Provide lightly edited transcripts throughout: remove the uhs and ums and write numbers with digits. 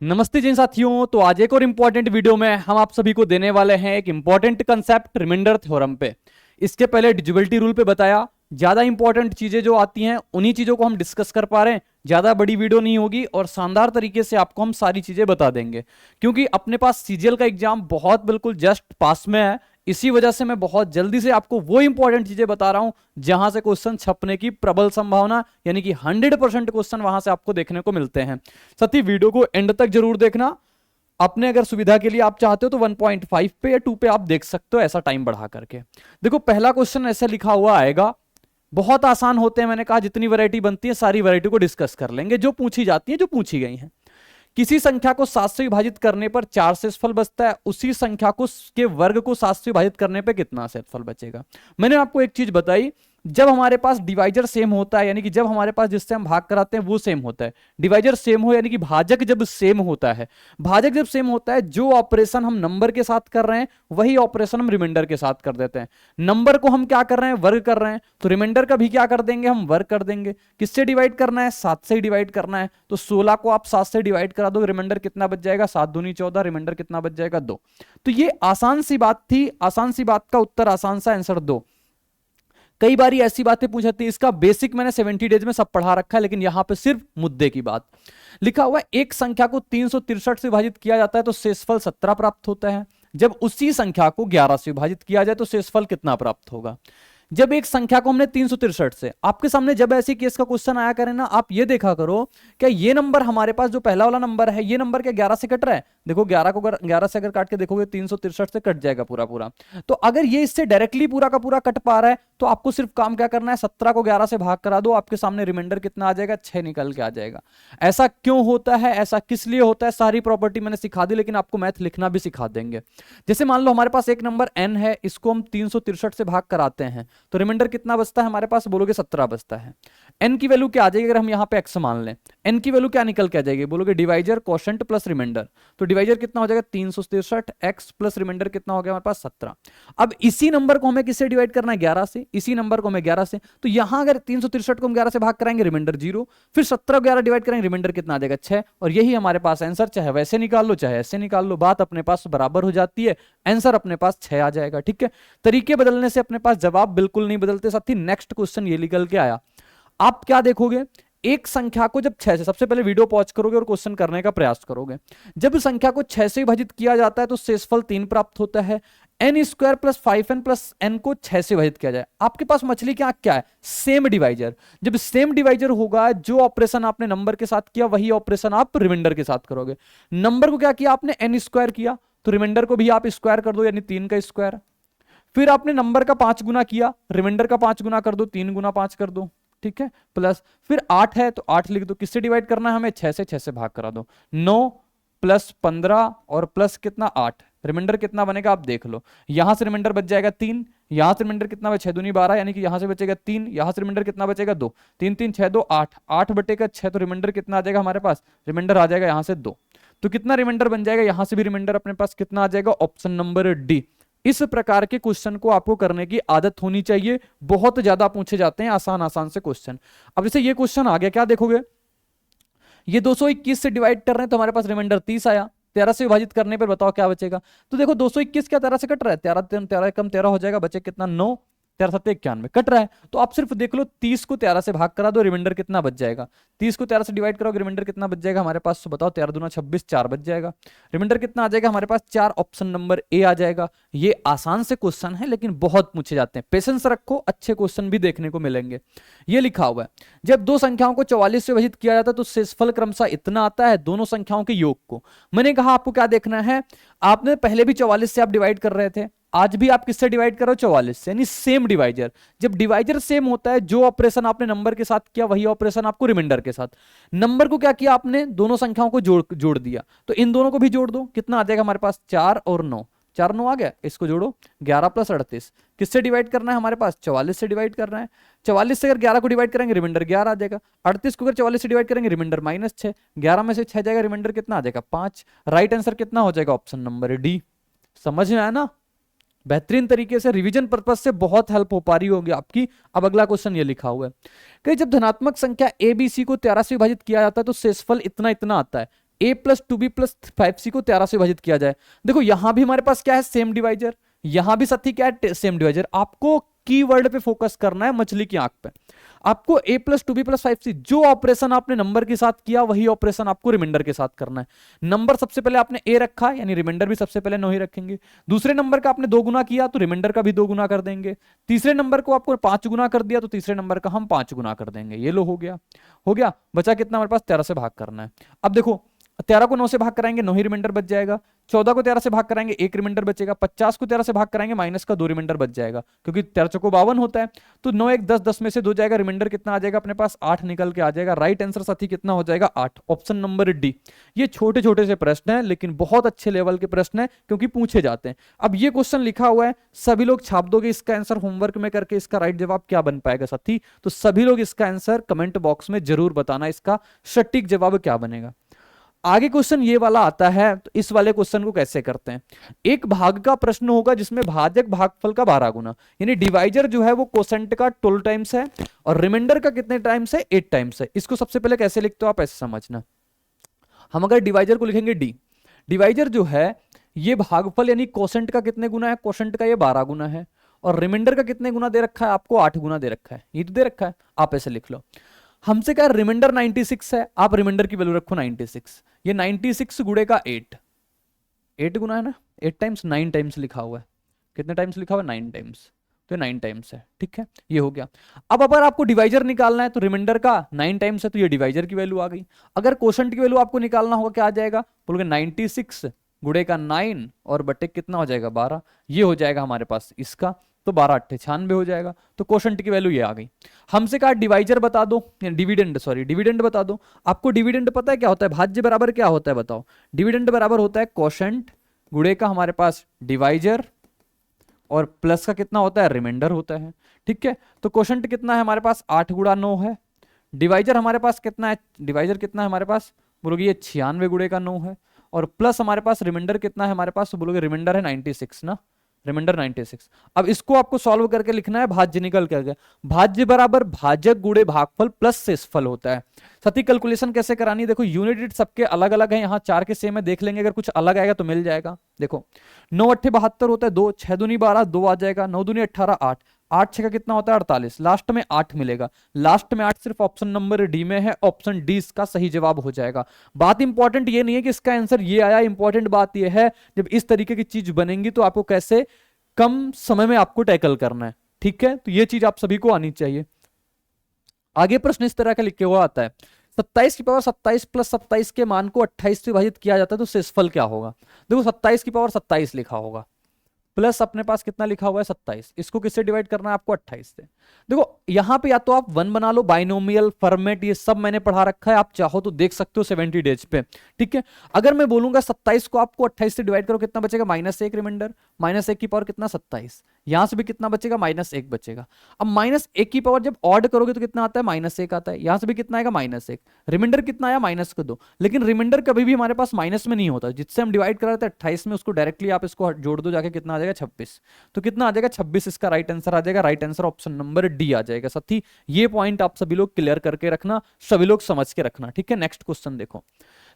नमस्ते जी साथियों। तो आज एक और इंपॉर्टेंट वीडियो में हम आप सभी को देने वाले हैं एक इंपॉर्टेंट कंसेप्ट रिमाइंडर थ्योरम पे। इसके पहले डिविजिबिलिटी रूल पे बताया। ज्यादा इंपॉर्टेंट चीजें जो आती हैं उन्हीं चीजों को हम डिस्कस कर पा रहे हैं। ज्यादा बड़ी वीडियो नहीं होगी और शानदार तरीके से आपको हम सारी चीजें बता देंगे, क्योंकि अपने पास सीजीएल का एग्जाम बहुत बिल्कुल जस्ट पास में है। इसी वजह से मैं बहुत जल्दी से आपको वो इंपॉर्टेंट चीजें बता रहा हूं जहां से क्वेश्चन छपने की प्रबल संभावना, यानी कि 100% क्वेश्चन वहां से आपको देखने को मिलते हैं। साथ ही वीडियो को एंड तक जरूर देखना। अपने अगर सुविधा के लिए आप चाहते हो तो 1.5 पे या 2 पे आप देख सकते हो, ऐसा टाइम बढ़ा करके। देखो, पहला क्वेश्चन ऐसे लिखा हुआ आएगा। बहुत आसान होते हैं, मैंने कहा जितनी वैरायटी बनती है सारी वैरायटी को डिस्कस कर लेंगे, जो पूछी जाती है, जो पूछी गई है। किसी संख्या को 7 से विभाजित करने पर 4 शेषफल बचता है, उसी संख्या को के वर्ग को 7 से विभाजित करने पर कितना शेषफल बचेगा। मैंने आपको एक चीज बताई, जब हमारे पास डिवाइजर सेम होता है, यानी कि जब हमारे पास जिससे हम भाग कराते हैं वो सेम होता है, डिवाइजर सेम हो यानी कि भाजक जब सेम होता है, भाजक जब सेम होता है, जो ऑपरेशन हम नंबर के साथ कर रहे हैं वही ऑपरेशन हम रिमाइंडर के साथ कर देते हैं। नंबर को हम क्या कर रहे हैं, वर्ग कर रहे हैं, तो रिमाइंडर का भी क्या कर देंगे, हम वर्ग कर देंगे। किससे डिवाइड करना है, 7 से डिवाइड करना है। तो 16 को आप 7 से डिवाइड करा दो, रिमाइंडर कितना बच जाएगा, 7 दूनी 14, रिमाइंडर कितना बच जाएगा, 2। तो ये आसान सी बात थी, आसान सी बात का उत्तर, आसान सा आंसर 2। कई बार ऐसी बातें पूछती है, इसका बेसिक मैंने 70 डेज में सब पढ़ा रखा है, लेकिन यहां पे सिर्फ मुद्दे की बात लिखा हुआ है। एक संख्या को 363 से विभाजित किया जाता है तो शेषफल 17 प्राप्त होता है। जब उसी संख्या को 11 से विभाजित किया जाए तो शेषफल कितना प्राप्त होगा। जब एक संख्या को हमने 363 से, आपके सामने जब ऐसी केस का क्वेश्चन आया करे ना, आप ये देखा करो क्या ये नंबर हमारे पास जो पहला वाला नंबर है, ये नंबर क्या 11 से कट रहा है। देखो 11 को 11 से अगर काट के देखोगे 363 से कट जाएगा पूरा पूरा। तो अगर ये इससे डायरेक्टली पूरा का पूरा कट पा रहा है तो आपको सिर्फ काम क्या करना है, 17 को 11 से भाग करा दो, आपके सामने रिमाइंडर कितना आ जाएगा, 6 निकल के आ जाएगा। ऐसा क्यों होता है, ऐसा किस लिए होता है, सारी प्रॉपर्टी मैंने सिखा दी, लेकिन आपको मैथ लिखना भी सिखा देंगे। जैसे मान लो हमारे पास एक नंबर n है, इसको हम 363 से भाग कराते हैं तो रिमाइंडर कितना बचता है हमारे पास, बोलोगे 17 बचता है। n की वैल्यू क्या आ जाएगी, अगर हम यहां पे x मान लें, n की वैल्यू क्या निकल के आ जाएगी, बोलोगे डिवाइजर कोशेंट प्लस रिमाइंडर। तो डिवाइजर कितना हो जाएगा 363, x प्लस रिमाइंडर कितना हो गया हमारे पास 17। अब इसी नंबर को हमें किससे डिवाइड करना है, 11 से। इसी नंबर को हमें 11 से, तो यहां अगर 363 को हम 11 से भाग कराएंगे रिमाइंडर 0, फिर 17 को 11 डिवाइड करेंगे रिमाइंडर कितना आ जाएगा 6, और यही हमारे पास आंसर, चाहे वैसे निकाल लो चाहे ऐसे निकाल लो, बात अपने पास बराबर हो जाती है, आंसर अपने पास 6 आ जाएगा। ठीक है, तरीके बदलने से अपने पास जवाब बिल्कुल नहीं बदलते। साथ ही नेक्स्ट क्वेश्चन ये निकल के आया, आप क्या देखोगे, एक संख्या को जब 6 से, सबसे पहले वीडियो पॉज करोगे और क्वेश्चन करने का प्रयास करोगे। जब संख्या को 6 से विभाजित किया जाता है तो शेषफल 3 प्राप्त होता है। N square plus 5n plus n को 6 से विभाजित किया जाए, आपके पास मछली क्या क्या है, सेम डिवाइजर। जब सेम डिवाइजर होगा, जो ऑपरेशन आपने नंबर के साथ किया वही ऑपरेशन आप रिमाइंडर के साथ करोगे। नंबर को क्या किया आपने, एन स्क्वायर किया, तो रिमाइंडर को भी आप स्क्वायर कर दो, यानी 3 का स्क्वायर। फिर आपने नंबर का 5 गुना किया, रिमाइंडर का 5 गुना कर दो, 3 गुना 5 कर दो। ठीक है, प्लस फिर 8 है तो 8 लिख दो, किससे डिवाइड करना है हमें, 6 से भाग करा दो। 9 प्लस 15 और प्लस कितना 8, रिमाइंडर कितना बनेगा आप देख लो। यहां से रिमाइंडर बच जाएगा 3, यहां से रिमाइंडर कितना बचे 6 दूनी 12, यानी कि यहां से बचेगा 3, यहां से रिमाइंडर कितना बचेगा 2, 3 3 6 2 8, 8 बटेगा 6, तो रिमाइंडर कितना आ जाएगा हमारे पास, रिमाइंडर आ जाएगा यहां से 2। तो कितना रिमाइंडर बन जाएगा, यहां से भी रिमाइंडर अपने पास कितना आ जाएगा, ऑप्शन नंबर डी। इस प्रकार के क्वेश्चन को आपको करने की आदत होनी चाहिए, बहुत ज्यादा पूछे जाते हैं आसान आसान से क्वेश्चन। अब जैसे ये क्वेश्चन आ गया, क्या देखोगे, ये 221 से डिवाइड कर रहे हैं तो हमारे पास रिमाइंडर 30 आया, 13 से विभाजित करने पर बताओ क्या बचेगा। तो देखो 221 क्या 13 से कट रहा है, 13 13 कम 13 हो जाएगा, बचे कितना 9, 13 7 91 कट रहा है। तो आप सिर्फ देख लो 30 को 13 से भाग करा दो, रिमाइंडर कितना बच जाएगा, 30 को 13 से डिवाइड करोगे रिमाइंडर कितना बच जाएगा हमारे पास, तो बताओ 13 दूना 26, 4 बच जाएगा। रिमाइंडर कितना आ जाएगा हमारे पास 4, ऑप्शन नंबर ए आ जाएगा। ये आसान से क्वेश्चन है लेकिन बहुत पूछे जाते हैं, पेशेंस रखो, अच्छे क्वेश्चन भी देखने को मिलेंगे। ये लिखा हुआ है, जब दो संख्याओं को 44 से विभाजित किया जाता है तो शेषफल क्रमशः इतना आता है, दोनों संख्याओं के योग को। मैंने कहा आपको क्या देखना है, आपने पहले भी 44 से आप डिवाइड कर रहे थे, आज भी आप किससे डिवाइड करो 44 से, यानी सेम डिवाइजर। जब डिवाइजर सेम होता है, जो ऑपरेशन आपने नंबर के साथ किया वही ऑपरेशन आपको रिमाइंडर के साथ। नंबर को क्या किया आपने, दोनों संख्याओं को जोड़ दिया, तो इन दोनों को भी जोड़ दो, कितना आ जाएगा हमारे पास 4 और 9, 4 9 आ गया, इसको जोड़ो 11 प्लस 38, किससे डिवाइड करना है हमारे पास, 44 से डिवाइड करना है। 44 से अगर 11 को डिवाइड करेंगे रिमाइंडर 11 आ जाएगा, 38 को अगर 44 से डिवाइड करेंगे रिमाइंडर -6, 11 में से 6 जाएगा, रिमाइंडर कितना आ जाएगा 5। राइट आंसर कितना हो जाएगा, ऑप्शन नंबर डी। समझ में आया ना, बेहतरीन तरीके से रिवीजन पर्पस से बहुत हेल्प हो पा रही होगी आपकी। अब अगला क्वेश्चन ये लिखा हुआ है कि जब धनात्मक संख्या ए बी सी को 13 से विभाजित किया जाता है तो शेषफल इतना इतना आता है। a plus 2b plus 5c को 13 से विभाजित किया जाए। देखो यहां भी हमारे पास क्या है, सेम डिवाइजर, यहां भी साथी क्या है, सेम डिवाइजर। आपको कीवर्ड पे फोकस करना है, मछली की आंख पे। आपको a plus 2b plus 5c, जो ऑपरेशन आपने नंबर के साथ किया वही ऑपरेशन आपको रिमाइंडर के साथ करना है। नंबर सबसे पहले आपने a रखा, यानी रिमाइंडर भी सबसे पहले 9 ही रखेंगे। दूसरे नंबर का आपने 2 गुना किया तो रिमाइंडर का भी 2 गुना कर देंगे। तीसरे नंबर को आपको 5 गुना कर दिया तो तीसरे नंबर का हम 5 गुना कर देंगे। ये लो हो गया, हो गया। बचा कितना हमारे पास, 13 से भाग करना है। अब देखो 13 को 9 से भाग कराएंगे, 9 ही रिमाइंडर बच जाएगा। 14 को 13 से भाग कराएंगे, 1 रिमाइंडर बचेगा। 50 को 13 से भाग कराएंगे, माइनस का 2 रिमाइंडर बच जाएगा, क्योंकि 13 चौको 52 होता है। तो 9 1 10, 10 में से 2 जाएगा, रिमाइंडर कितना आ जाएगा अपने पास, 8 निकल के आ जाएगा। राइट आंसर साथी कितना हो जाएगा, 8। Option number D. ये छोटे छोटे से प्रश्न है लेकिन बहुत अच्छे लेवल के प्रश्न है, क्योंकि पूछे जाते हैं। अब ये क्वेश्चन लिखा हुआ है, सभी लोग छाप दोगे इसका आंसर होमवर्क में करके। इसका राइट जवाब क्या बन पाएगा साथी, तो सभी लोग इसका आंसर कमेंट बॉक्स में जरूर बताना, इसका सटीक जवाब क्या बनेगा। आगे क्वेश्चन ये वाला आता है, तो इस वाले क्वेश्चन को कैसे करते हैं। एक भाग का प्रश्न होगा जिसमें भाजक भागफल का 12 गुना, यानी डिवाइजर जो है वो कोसेंट का 12 टाइम्स है और रिमाइंडर का कितने टाइम्स है, 8 टाइम्स है। इसको सबसे पहले कैसे लिखते हो आप ऐसे समझना। हम अगर डिवाइजर को लिखेंगे डी, डिवाइजर जो है ये भागफल यानी कोसेंट का कितने गुना है, कोसेंट का ये 12 गुना है, और रिमाइंडर का कितने गुना दे रखा है आपको, 8 गुना दे रखा है। ये तो दे रखा है, आप ऐसे लिख लो। हमसे क्या रिमाइंडर 96 है, आप रिमाइंडर की वैल्यू रखो 96। ये 96 गुणे का 8 गुना है ना, 8 टाइम्स, 9 टाइम्स लिखा हुआ है। कितने टाइम्स लिखा हुआ है, 9 टाइम्स, तो 9 टाइम्स है। ठीक है, ये हो गया। अब अगर आपको डिवाइजर निकालना है तो रिमाइंडर का 9 टाइम्स है, तो ये डिवाइजर की वैल्यू आ गई। अगर कोशेंट की वैल्यू आपको निकालना होगा, क्या आ जाएगा, बोलोगे 96 गुणे का 9 और बटे कितना हो जाएगा, 12। ये हो जाएगा हमारे पास इसका, तो 12 8 96 हो जाएगा। तो कोशेंट की वैल्यू ये आ गई। हमसे कहा डिवाइजर बता दो, डिविडेंड, सॉरी डिविडेंड बता दो। आपको डिविडेंड पता है क्या होता है, भाज्य बराबर क्या होता है बताओ। डिविडेंड बराबर होता है कोशेंट गुणे का हमारे पास डिवाइजर और प्लस का कितना होता है, रिमाइंडर होता है। ठीक है, तो कोशेंट कितना है हमारे पास, 8 गुणा 9 है। डिवाइजर हमारे पास कितना है, डिवाइजर कितना है हमारे पास, बोलोगे ये 96 गुणे का 9 है। और प्लस हमारे पास रिमाइंडर कितना है हमारे पास, तो बोलोगे रिमाइंडर है 96 ना, रिमाइंडर 96। अब इसको आपको सॉल्व करके लिखना है, भाज्य निकल करके, भाज्य बराबर भाजक गुणे भागफल प्लस शेषफल होता है। सती कैलकुलेशन कैसे करानी है, देखो यूनिट सबके अलग अलग है, यहाँ 4 के सेम है, देख लेंगे अगर कुछ अलग आएगा तो मिल जाएगा। देखो 9 8 72 होता है, 2 6 दूनी 12, 2 आ जाएगा, 9 दूनी 18 8, 8 6 का कितना होता है 48, लास्ट में 8 मिलेगा। लास्ट में 8 सिर्फ ऑप्शन नंबर डी में है, ऑप्शन डी इसका सही जवाब हो जाएगा। बात इंपॉर्टेंट ये नहीं है कि इसका आंसर ये आया, इंपॉर्टेंट बात ये है जब इस तरीके की चीज बनेंगी तो आपको कैसे कम समय में आपको टैकल करना है। ठीक है, तो ये चीज आप सभी को आनी चाहिए। आगे प्रश्न इस तरह का लिखे हुआ आता है, 27 की पावर 27 प्लस 27 के मान को 28 से विभाजित किया जाता है तो शेषफल क्या होगा। देखो 27 की पावर 27 लिखा होगा, प्लस अपने पास कितना लिखा हुआ है 27, इसको किससे डिवाइड करना है आपको 28 से। देखो यहां पे या तो आप 1 बना लो, बाइनोमियल फॉर्मेट ये सब मैंने पढ़ा रखा है, आप चाहो तो देख सकते हो 70 डेज पे। ठीक है, अगर मैं बोलूंगा 27 को आपको 28 से डिवाइड करो, कितना बचेगा, -1 रिमाइंडर, -1 की पावर कितना 27, यहां से भी कितना बचेगा, -1 बचेगा। अब -1 की पावर जब ऑड करोगे तो कितना आता है, -1 आता है, यहां से भी कितना आएगा, -1, रिमाइंडर कितना आया, -2। लेकिन रिमाइंडर कभी भी हमारे पास माइनस में नहीं होता, जिससे हम डिवाइड कर रहे थे 28 में, उसको डायरेक्टली आप इसको जोड़ दो जाके, कितना आ जाएगा 26। तो कितना आ जाएगा 26, इसका राइट आंसर आ जाएगा। Right answer option number D आ जाएगा साथी। ये पॉइंट आप सभी लोग क्लियर करके रखना, सभी लोग समझ के रखना। ठीक है, नेक्स्ट क्वेश्चन देखो,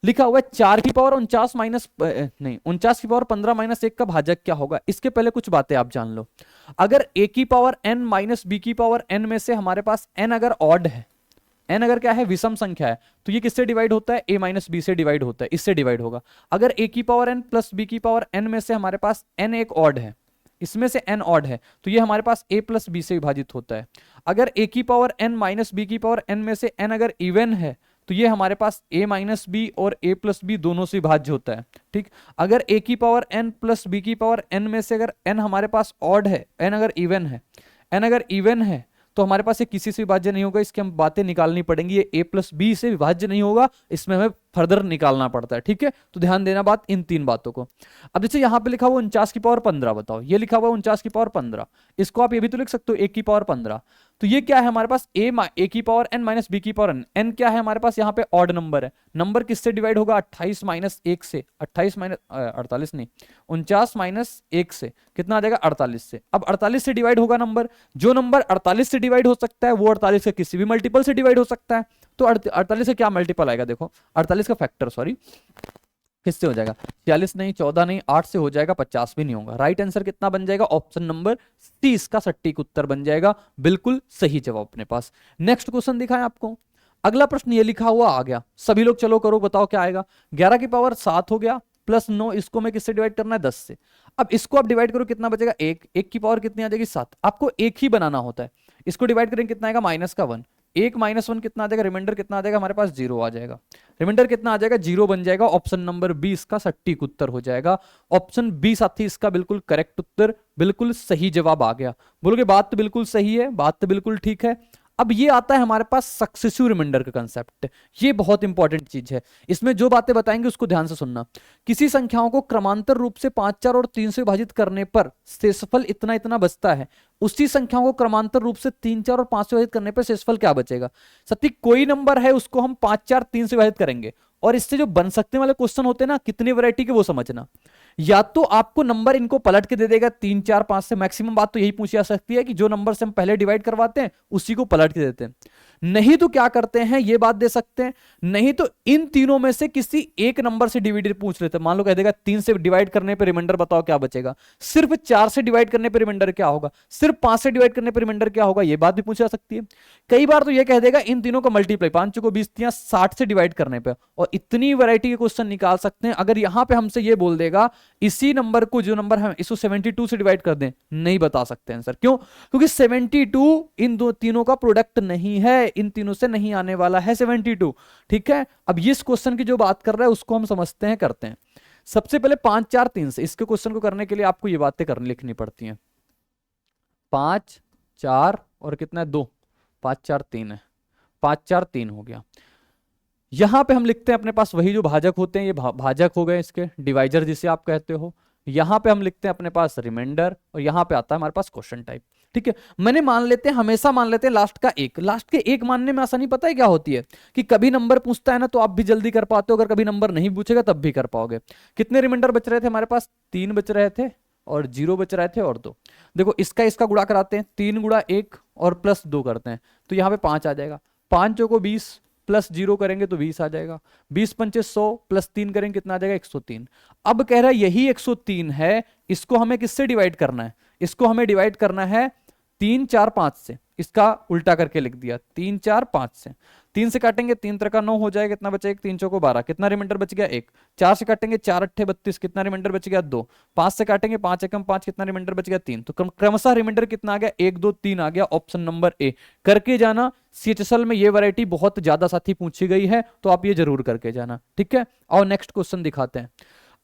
लिखा हुआ है 4 की पावर 49 माइनस नहीं 49 की पावर 15 माइनस 1 का भाजक क्या होगा। इसके पहले कुछ बातें आप जान लो। अगर a की पावर n माइनस b की पावर n में से हमारे पास n अगर ऑड है, n अगर क्या है विषम संख्या है, तो ये किससे डिवाइड होता है, a माइनस बी से डिवाइड होता है, इससे डिवाइड होगा। अगर a की पावर n प्लस b की पावर n में से हमारे पास n एक ऑड है, इसमें से n ऑड है, तो ये हमारे पास a प्लस बी से विभाजित होता है। अगर a की पावर n माइनस बी की पावर n में से n अगर इवन है, तो ये हमारे पास a माइनस बी और a प्लस बी दोनों से विभाज्य होता है। ठीक, अगर a की पावर n प्लस b की पावर n में से अगर n हमारे पास ऑड है, n अगर इवन है तो हमारे पास ये किसी से विभाज्य नहीं होगा, इसकी हम बातें निकालनी पड़ेंगी। ये a प्लस बी से विभाज्य नहीं होगा, इसमें हमें फर्दर निकालना पड़ता है। ठीक है, तो ध्यान देना बात इन 3 बातों को। अब जैसे यहाँ पे लिखा हुआ 49 की पावर 15, बताओ ये लिखा हुआ 49 की पावर 15, इसको आप ये भी तो लिख सकते हो 1 की पावर 15। तो ये क्या है हमारे पास, a की पावर n माइनस बी की पावर n क्या है हमारे पास यहाँ पे ऑड नंबर है। नंबर किससे डिवाइड होगा, 28 माइनस 1 से, 28 माइनस 48 नहीं 49 माइनस 1 से कितना आ जाएगा 48 से। अब 48 से डिवाइड होगा नंबर, जो नंबर 48 से डिवाइड हो सकता है वो 48 के किसी भी मल्टीपल से डिवाइड हो सकता है। तो 48 से क्या मल्टीपल आएगा, देखो 48 का फैक्टर, सॉरी किससे हो जाएगा, 46 नहीं, 14 नहीं, 8 से हो जाएगा, 50 भी नहीं होगा। राइट आंसर कितना बन जाएगा, ऑप्शन नंबर सी इसका सटीक उत्तर बन जाएगा, बिल्कुल सही जवाब अपने पास। नेक्स्ट क्वेश्चन दिखाएं आपको। अगला प्रश्न ये लिखा हुआ आ गया, सभी लोग चलो करो, बताओ क्या आएगा। 11 की पावर 7 हो गया प्लस 9, इसको मैं किससे डिवाइड करना है, 10 से। अब इसको आप डिवाइड करो, कितना बचेगा, 1 की पावर कितनी आ जाएगी, 7। आपको एक ही बनाना होता है, इसको डिवाइड करेंगे कितना आएगा, माइनस का 1, 1 माइनस 1 कितना आ जाएगा, रिमाइंडर कितना आ जाएगा हमारे पास, 0 आ जाएगा। रिमाइंडर कितना आ जाएगा, 0 बन जाएगा। ऑप्शन नंबर बी इसका सटीक उत्तर हो जाएगा। ऑप्शन बी साथी इसका बिल्कुल करेक्ट उत्तर, बिल्कुल सही जवाब आ गया। बोलोगे बात तो बिल्कुल सही है, बात तो बिल्कुल ठीक है। अब ये आता है हमारे पास सक्सेसिव रिमाइंडर का कंसेप्ट। ये बहुत इंपॉर्टेंट चीज है, इसमें जो बातें बताएंगे उसको ध्यान से सुनना। किसी संख्याओं को क्रमांतर रूप से 5, 4 और 3 से विभाजित करने पर शेषफल इतना इतना बचता है, उसी संख्याओं को क्रमांतर रूप से 3, 4 और 5 से विभाजित करने पर शेषफल क्या बचेगा। सत्य कोई नंबर है उसको हम 5, 4, 3 से विभाजित करेंगे, और इससे जो बन सकने वाले क्वेश्चन होते हैं ना, कितनी वैरायटी के, वो समझना। या तो आपको नंबर इनको पलट के दे देगा 3, 4, 5 से, मैक्सिमम बात तो यही पूछी जा सकती है कि जो नंबर से हम पहले डिवाइड करवाते हैं उसी को पलट के देते हैं। नहीं तो क्या करते हैं, ये बात दे सकते हैं, नहीं तो इन तीनों में से किसी एक नंबर से डिवाइड पूछ लेते हैं। मान लो कह देगा 3 से डिवाइड करने पर रिमाइंडर बताओ क्या बचेगा, सिर्फ 4 से डिवाइड करने पर रिमाइंडर क्या होगा, सिर्फ 5 से डिवाइड करने पर रिमाइंडर क्या होगा, ये बात भी पूछी जा सकती है। कई बार तो ये कह देगा इन तीनों को मल्टीप्लाई, 5 को 20 दिया 60 से डिवाइड करने पर, और इतनी वैरायटी के क्वेश्चन निकाल सकते हैं। अगर यहां पे हमसे ये बोल देगा इसी नंबर को, जो नंबर है इसको 72 से डिवाइड कर दें, नहीं बता सकते आंसर। क्यों, क्योंकि 72 इन दो तीनों का प्रोडक्ट नहीं है, इन तीनों से नहीं आने वाला है 72। ठीक है, अब इस क्वेश्चन की जो बात कर रहा है उसको हम समझते हैं, करते हैं। सबसे पहले 5, 4, 3 से इसके क्वेश्चन को करने के लिए आपको ये बातें करनी लिखनी पड़ती हैं। 5, 4 और कितना है 2, 5, 4, 3 है, 5, 4, 3 हो गया। यहां पे हम लिखते हैं अपने पास वही जो भाजक होते हैं, ये भाजक हो गए, इसके डिवाइजर जिसे आप कहते हो। यहां पे हम लिखते हैं अपने पास रिमाइंडर, और यहां पे आता है हमारे पास क्वेश्चन टाइप। ठीक है, मैंने मान लेते हैं, हमेशा मान लेते हैं लास्ट का एक। लास्ट के एक मानने में आसानी पता है क्या होती है, कि कभी नंबर पूछता है ना तो आप भी जल्दी कर पाते हो, अगर कभी नंबर नहीं पूछेगा तब भी कर पाओगे। कितने रिमाइंडर बच रहे थे हमारे पास, 3 बच रहे थे, और 0 बच रहे थे, और 2। देखो इसका गुणा कराते हैं, 3 गुणा 1 और प्लस 2 करते हैं, तो यहाँ पे 5 आ जाएगा। 5 चौको 20 प्लस 0 करेंगे तो 20 आ जाएगा। 20 पंचे 100 प्लस 3 करेंगे कितना आ जाएगा, 103। अब कह रहा है यही 103 है, इसको हमें किससे डिवाइड करना है, इसको हमें डिवाइड करना है 3, 4, 5 से। इसका उल्टा करके लिख दिया, 3, 4, 5 से। 3 से काटेंगे 3 3 का 9 हो जाएगा, कितना बचेगा, 3 चौको 12, कितना रिमाइंडर बच गया 1। 4 से काटेंगे 4 8 32, कितना रिमाइंडर बच गया 2। 5 से काटेंगे 5 एकम 5, कितना रिमाइंडर बच गया 3। तो क्रमशः रिमाइंडर कितना आ गया, 1 2 3 आ गया। ऑप्शन नंबर ए करके जाना। CHSL में ये वैरायटी बहुत ज्यादा साथी पूछी गई है, तो आप ये जरूर करके जाना। ठीक है, और नेक्स्ट क्वेश्चन दिखाते हैं।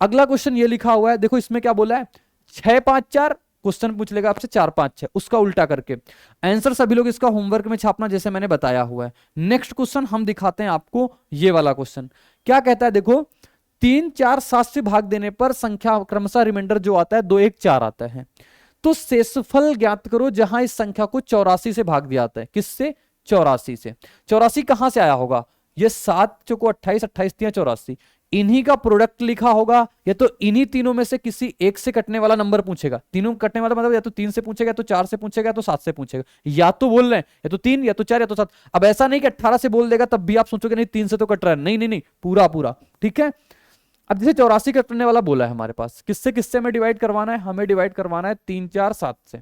अगला क्वेश्चन ये लिखा हुआ है, देखो इसमें क्या बोला है, 6 5 4 क्वेश्चन पूछ लेगा आपसे, 4 5 6, उसका उल्टा करके आंसर सभी लोग इसका होमवर्क में छापना, जैसे मैंने बताया हुआ है। नेक्स्ट क्वेश्चन हम दिखाते हैं आपको, ये वाला क्वेश्चन क्या कहता है, देखो 3 4 7 से भाग देने पर संख्या क्रमशः रिमाइंडर जो आता है 2 1 4 आता है, तो शेषफल ज्ञात करो जहां इस संख्या को 84 से भाग दिया जाता है। किससे, 84 से। 84 कहां से आया होगा, ये 7 चौको 28, 28 3 84, इन्हीं का प्रोडक्ट लिखा होगा, या तो इन्हीं तीनों में से किसी एक से कटने वाला नंबर पूछेगा। तीनों कटने वाला मतलब या तो 3 से पूछेगा, या तो 4 से पूछेगा, या तो 7 से पूछेगा, या तो बोल रहे हैं या तो 3 या तो 4 या तो 7। अब ऐसा नहीं कि 18 से बोल देगा तब भी आप सोचोगे नहीं 3 से तो कट रहा है, नहीं नहीं नहीं, पूरा पूरा। ठीक है, अब जैसे 84 कटने वाला बोला है हमारे पास, किससे किससे हमें डिवाइड करवाना है, हमें डिवाइड करवाना है 3 4 7 से,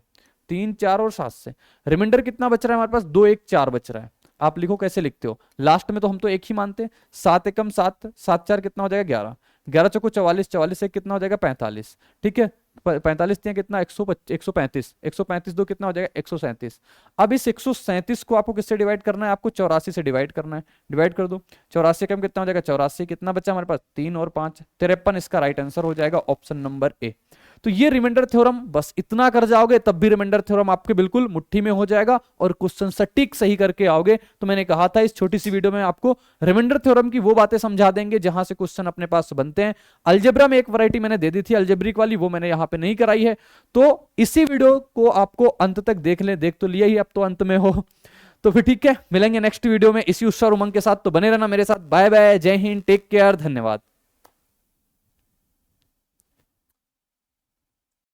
3 4 और 7 से। रिमाइंडर कितना बच रहा है हमारे पास, 2 1 4 बच रहा है। आप लिखो कैसे लिखते हो, लास्ट में तो हम तो एक ही मानते हैं, 7 एकम 7, 7 4 कितना हो जाएगा 11, 11 चौको 44, 44 से कितना हो जाएगा 45। ठीक है, 45 दिया कितना 135, 135 दो कितना हो जाएगा 137। अब इस 137 को आपको किससे डिवाइड करना है, आपको 84 से डिवाइड करना है। डिवाइड कर दो, 84 कम कितना हो जाएगा 84, कितना बचा हमारे पास 3 और 5 53, इसका राइट आंसर हो जाएगा ऑप्शन नंबर ए। तो ये रिमाइंडर थ्योरम बस इतना कर जाओगे तब भी रिमाइंडर थ्योरम आपके बिल्कुल मुट्ठी में हो जाएगा, और क्वेश्चन सटीक सही करके आओगे। तो मैंने कहा था इस छोटी सी वीडियो में आपको रिमाइंडर थ्योरम की वो बातें समझा देंगे जहां से क्वेश्चन अपने पास बनते हैं। अलजेब्रा में एक वैरायटी मैंने दे दी थी अलजेब्रिक वाली, वो मैंने यहाँ पे नहीं कराई है, तो इसी वीडियो को आपको अंत तक देख लें, देख तो लिया ही, अब तो अंत में हो। तो फिर ठीक है, मिलेंगे नेक्स्ट वीडियो में इसी उत्साह उमंग के साथ, तो बने रहना मेरे साथ। बाय बाय, जय हिंद, टेक केयर, धन्यवाद।